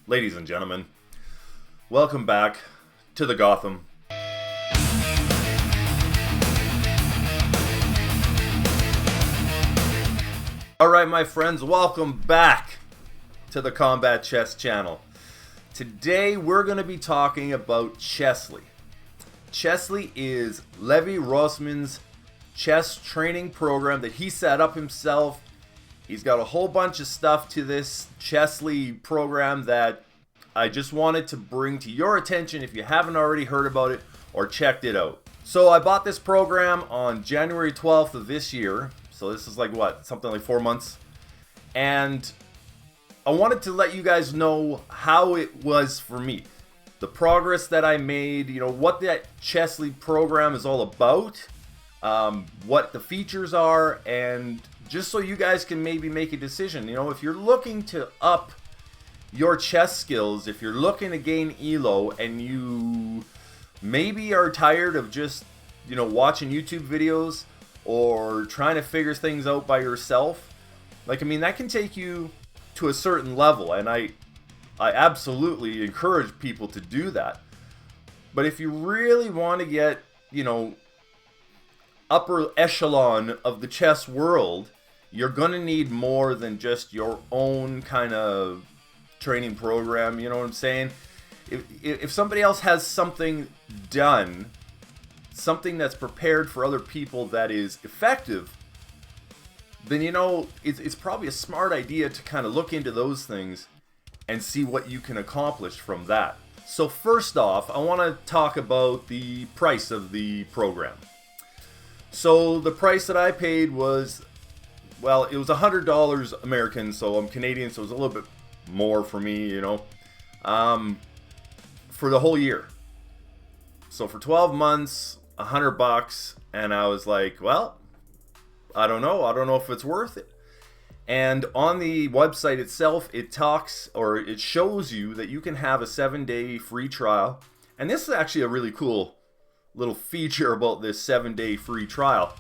ladies and gentlemen, welcome back to the Gotham. Alright my friends, welcome back to the Combat Chess channel. Today we're going to be talking about Chessly. Chessly is Levi Grossman's chess training program that he set up himself. He's got a whole bunch of stuff to this Chessly program that I just wanted to bring to your attention if you haven't already heard about it or checked it out. So I bought this program on January 12th of this year. So this is like what, something like 4 months. And I wanted to let you guys know how it was for me. The progress that I made, you know, what that Chessly program is all about, what the features are, and just so you guys can maybe make a decision. You know, if you're looking to up your chess skills, if you're looking to gain ELO and you maybe are tired of just, you know, watching YouTube videos or trying to figure things out by yourself, like, I mean, that can take you to a certain level, and I absolutely encourage people to do that. But if you really want to get, you know, upper echelon of the chess world, you're going to need more than just your own kind of training program, you know what I'm saying? If somebody else has something done, something that's prepared for other people that is effective, then, you know, it's probably a smart idea to kind of look into those things and see what you can accomplish from that. So first off, I want to talk about the price of the program. So the price that I paid was, well, it was $100 American, so I'm Canadian, so it was a little bit more for me, you know, for the whole year. So for 12 months, $100, and I was like, well, I don't know if it's worth it. And on the website itself, it talks, or it shows you that you can have a 7-day free trial. And this is actually a really cool little feature about this 7-day free trial,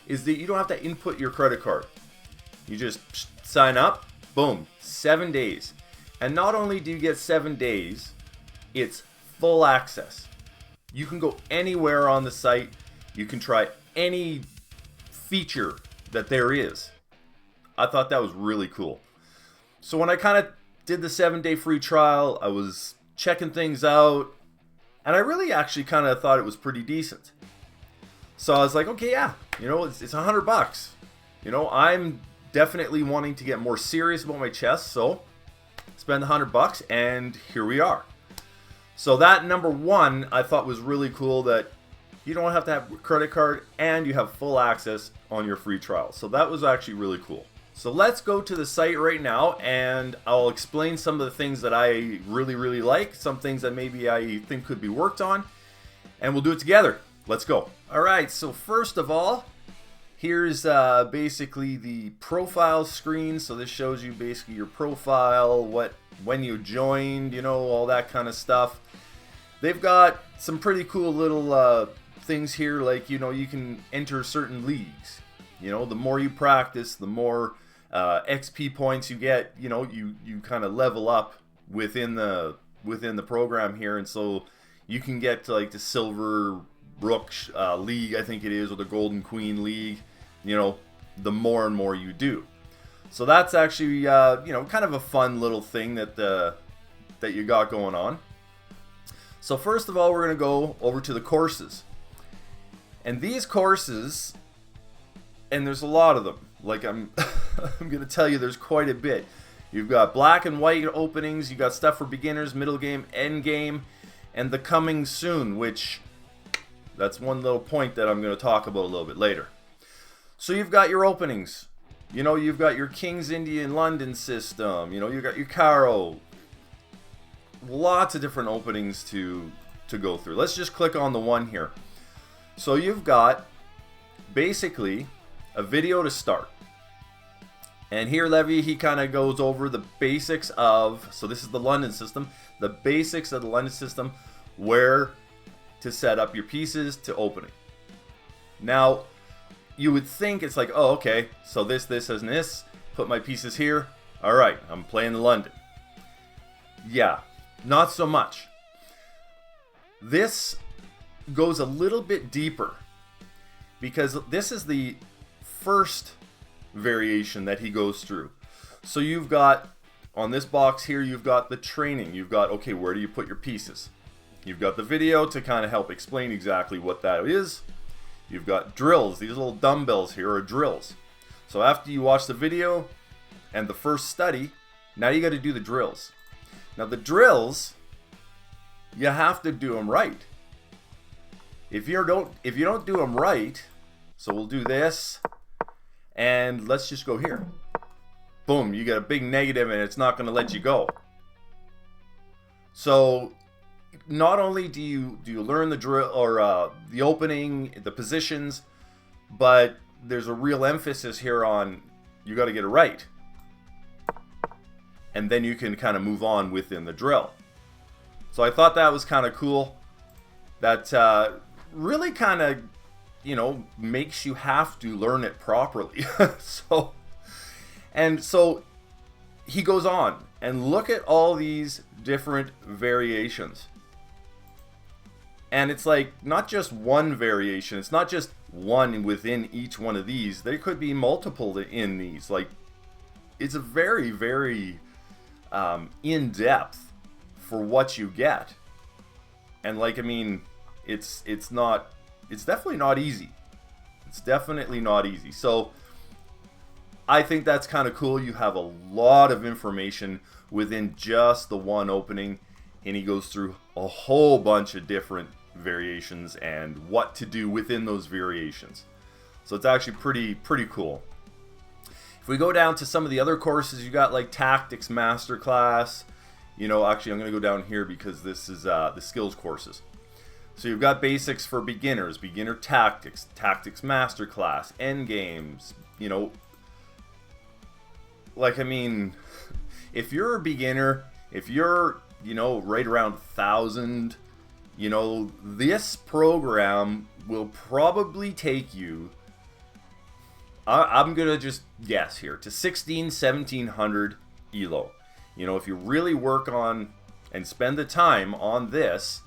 is that you don't have to input your credit card. You just sign up, boom, 7 days. And not only do you get 7 days, it's full access. You can go anywhere on the site. You can try any feature that there is. I thought that was really cool. So when I kind of did the 7-day free trial, I was checking things out, and I really actually kind of thought it was pretty decent. So I was like, okay, yeah, you know, it's $100. You know, I'm definitely wanting to get more serious about my chess, so spend $100, and here we are. So that, number one, I thought was really cool, that you don't have to have a credit card and you have full access on your free trial. So that was actually really cool. So let's go to the site right now, and I'll explain some of the things that I really like, some things that maybe I think could be worked on, and we'll do it together. Let's go. Alright, so first of all, here's basically the profile screen. So this shows you basically your profile, when you joined, you know, all that kind of stuff. They've got some pretty cool little things here, like, you know, you can enter certain leagues. You know, the more you practice, the more XP points you get. You know, you kind of level up within the program here, and so you can get to like the Silver Rook League, I think it is, or the Golden Queen League. You know, the more and more you do. So that's actually you know, kind of a fun little thing that you got going on. So first of all, we're going to go over to the courses. And these courses, and there's a lot of them. Like, I'm I'm going to tell you, there's quite a bit. You've got black and white openings, you got stuff for beginners, middle game, end game, and the coming soon, which that's one little point that I'm going to talk about a little bit later. So you've got your openings. You know, you've got your King's Indian London system. You know, you've got your Caro. Lots of different openings to go through. Let's just click on the one here. So you've got basically a video to start. And here Levi, he kind of goes over the basics of, so this is the London system, the basics of the London system, where to set up your pieces to opening. Now, you would think it's like, oh, okay, so this, and this, put my pieces here. All right, I'm playing the London. Yeah, not so much. This goes a little bit deeper because this is the first variation that he goes through. So you've got, on this box here, you've got the training. You've got, okay, where do you put your pieces? You've got the video to kind of help explain exactly what that is. You've got drills. These little dumbbells here are drills. So after you watch the video and the first study, now you got to do the drills. Now the drills, you have to do them right. If you don't do them right, so we'll do this, and let's just go here. Boom, you get a big negative and it's not going to let you go. So not only do you learn the drill or the opening, the positions, but there's a real emphasis here on you got to get it right. And then you can kind of move on within the drill. So I thought that was kind of cool. That really kind of, you know, makes you have to learn it properly. So he goes on and look at all these different variations. And it's like not just one variation. It's not just one within each one of these. There could be multiple in these. Like, it's a very, very in-depth for what you get. And like, I mean, it's definitely not easy. It's definitely not easy. So I think that's kind of cool. You have a lot of information within just the one opening, and he goes through a whole bunch of different variations and what to do within those variations. So it's actually pretty cool. If we go down to some of the other courses, you got like Tactics Masterclass. You know, actually I'm going to go down here because this is the skills courses. So you've got basics for beginners, beginner tactics, tactics masterclass, end games, you know. Like, I mean, if you're a beginner, if you're, you know, right around 1,000, you know, this program will probably take you, I'm going to just guess here, to 1,1700 ELO. You know, if you really work on and spend the time on this,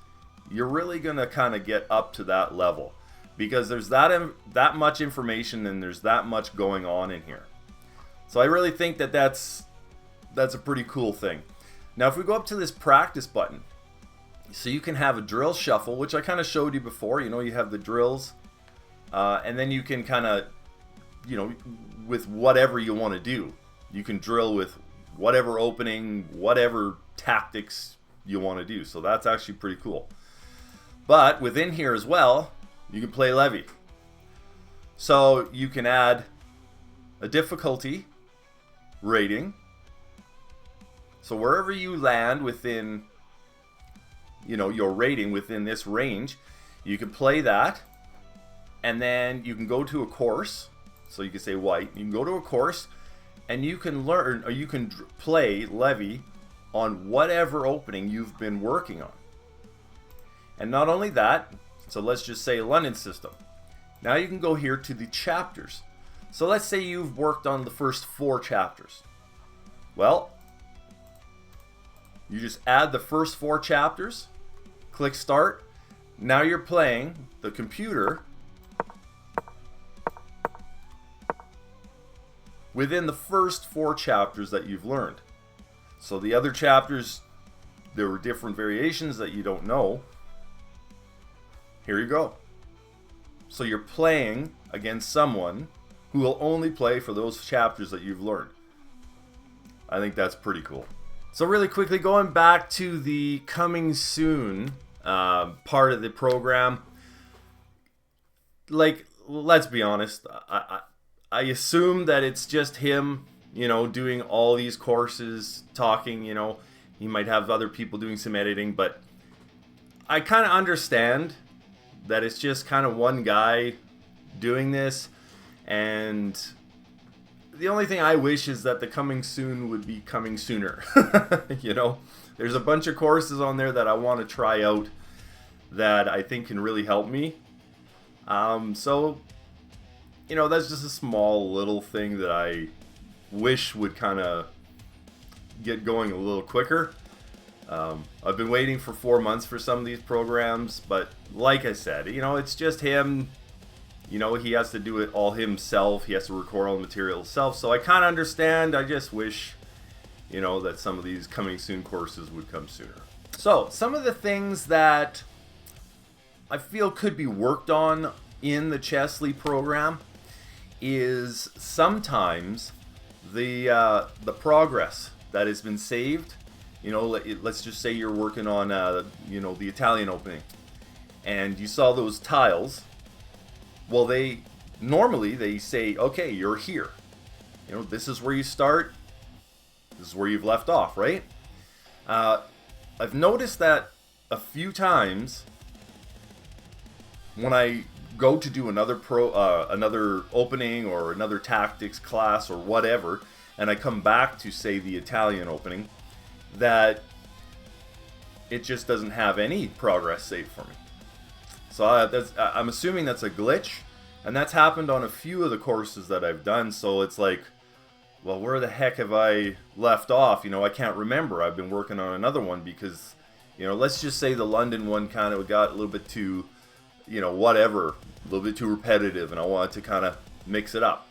you're really going to kind of get up to that level. Because there's that much information and there's that much going on in here. So I really think that that's a pretty cool thing. Now if we go up to this practice button, so you can have a drill shuffle, which I kind of showed you before. You know, you have the drills, and then you can kind of, you know, with whatever you want to do. You can drill with whatever opening, whatever tactics you want to do. So that's actually pretty cool. But within here as well, you can play levy. So you can add a difficulty rating. So wherever you land within, you know, your rating within this range, you can play that. And then you can go to a course. So you can say white. You can go to a course and you can learn, or you can play levy on whatever opening you've been working on. And not only that, so let's just say London system. Now you can go here to the chapters. So let's say you've worked on the first 4 chapters. Well, you just add the first 4 chapters, click start. Now you're playing the computer within the first 4 chapters that you've learned. So the other chapters, there were different variations that you don't know. Here you go. So you're playing against someone who will only play for those chapters that you've learned. I think that's pretty cool. So really quickly, going back to the coming soon part of the program, like, let's be honest, I assume that it's just him, you know, doing all these courses, talking, you know. He might have other people doing some editing, but I kind of understand that it's just kind of one guy doing this. And the only thing I wish is that the coming soon would be coming sooner. You know, there's a bunch of courses on there that I want to try out that I think can really help me. So, you know, that's just a small little thing that I wish would kind of get going a little quicker. I've been waiting for 4 months for some of these programs, but like I said, it's just him. He has to do it all himself. He has to record all the material himself. So I kind of understand. I just wish, that some of these coming soon courses would come sooner. So some of the things that I feel could be worked on in the Chesley program is sometimes the progress that has been saved. Let's just say you're working on the Italian opening, and you saw those tiles. Well, they say, okay, you're here. This is where you start. This is where you've left off, right? I've noticed that a few times when I go to do another opening or another tactics class or whatever, and I come back to, say, the Italian opening, that it just doesn't have any progress saved for me. So I'm assuming that's a glitch, and that's happened on a few of the courses that I've done. So it's like, well, where the heck have I left off? I can't remember. I've been working on another one because, let's just say the London one kind of got a little bit too, whatever, a little bit too repetitive, and I wanted to kind of mix it up.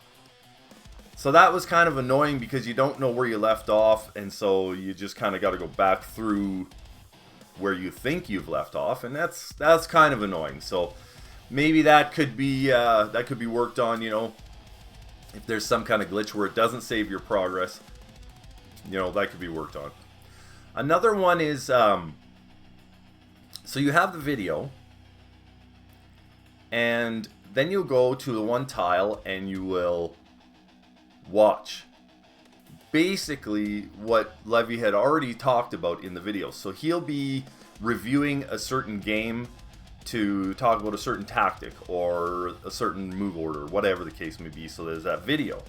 So that was kind of annoying because you don't know where you left off, and so you just kind of got to go back through where you think you've left off, and that's kind of annoying. So maybe that could be worked on. If there's some kind of glitch where it doesn't save your progress, that could be worked on. Another one is so you have the video, and then you'll go to the one tile and you will watch basically what Levy had already talked about in the video. So he'll be reviewing a certain game to talk about a certain tactic or a certain move order, whatever the case may be. So there's that video,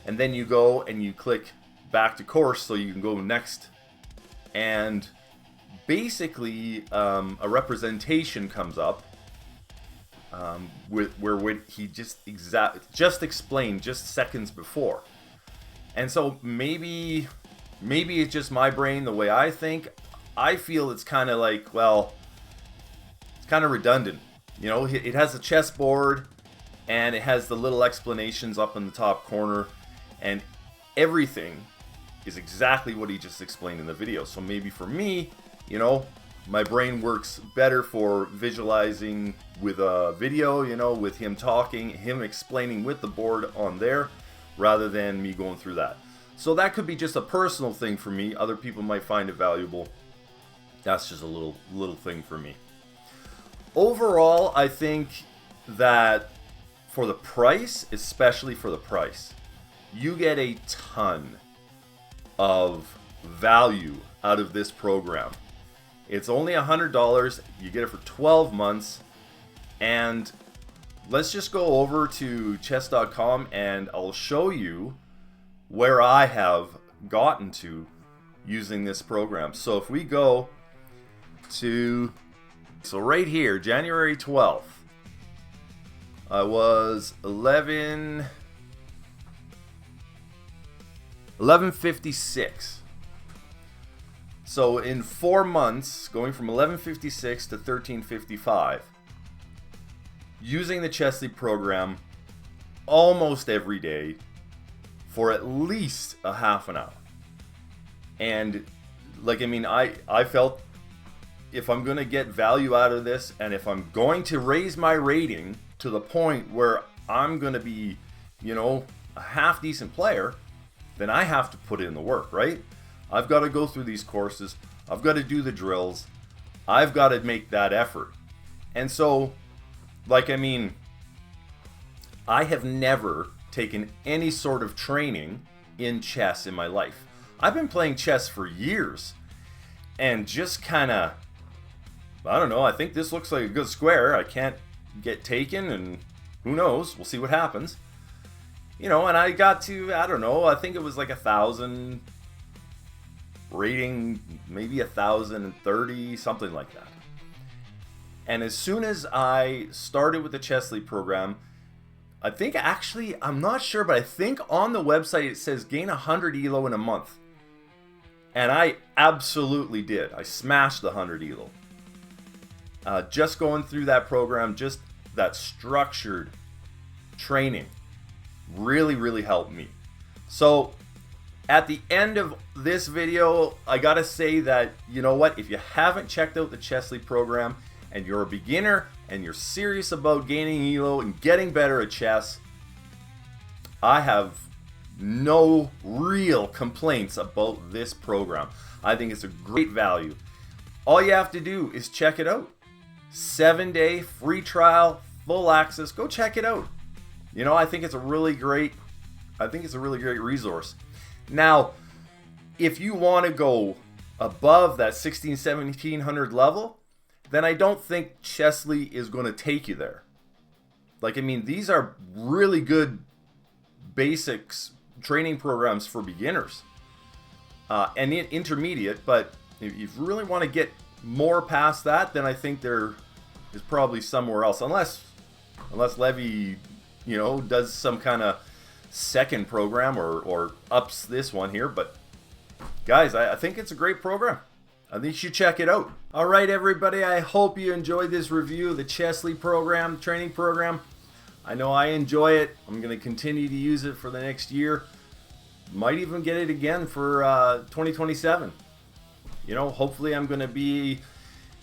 and then you go and you click back to course so you can go next, and basically a representation comes up where he just explained just seconds before. And so maybe it's just my brain, the way I think. I feel it's kind of like, well, it's kind of redundant. It has a chessboard, and it has the little explanations up in the top corner, and everything is exactly what he just explained in the video. So maybe for me, my brain works better for visualizing with a video, with him talking, him explaining with the board on there, rather than me going through that. So that could be just a personal thing for me. Other people might find it valuable. That's just a little thing for me. Overall, I think that for the price, especially for the price, you get a ton of value out of this program. It's only $100. You get it for 12 months. And let's just go over to chess.com and I'll show you where I have gotten to using this program. So if we go to, so right here, January 12th, I was 1156. So in 4 months, going from 1156 to 1355, using the Chesley program almost every day for at least a half an hour. And I felt if I'm going to get value out of this, and if I'm going to raise my rating to the point where I'm going to be, a half decent player, then I have to put in the work, right? I've got to go through these courses. I've got to do the drills. I've got to make that effort. And so, I have never taken any sort of training in chess in my life. I've been playing chess for years, and just kind of, I don't know, I think this looks like a good square. I can't get taken, and who knows? We'll see what happens. And I got to, I don't know, I think it was like 1,000 rating, maybe 1,030, something like that. And as soon as I started with the Chesley program, I think I'm not sure, but I think on the website it says gain 100 ELO in a month. And I absolutely did. I smashed the 100 elo. Just going through that program, just that structured training really, really helped me. So at the end of this video, I gotta say that, you know what, if you haven't checked out the Chesley program and you're a beginner and you're serious about gaining elo and getting better at chess, I have no real complaints about this program. I think it's a great value. All you have to do is check it out. 7-day free trial, full access. Go check it out. You know, I think it's a really great resource. Now, if you want to go above that 1700 level, then I don't think Chesley is going to take you there. Like, I mean, these are really good basics training programs for beginners and intermediate, but if you really want to get more past that, then I think there is probably somewhere else, unless Levy, you know, does some kind of second program or ups this one here. But guys, I think it's a great program. I think you should check it out. All right, everybody, I hope you enjoyed this review of the Chesley program, training program. I know I enjoy it. I'm going to continue to use it for the next year. Might even get it again for 2027. You know, hopefully I'm going to be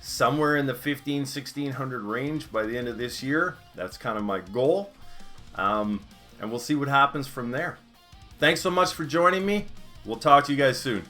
somewhere in the 1600 range by the end of this year. That's kind of my goal. And we'll see what happens from there. Thanks so much for joining me. We'll talk to you guys soon.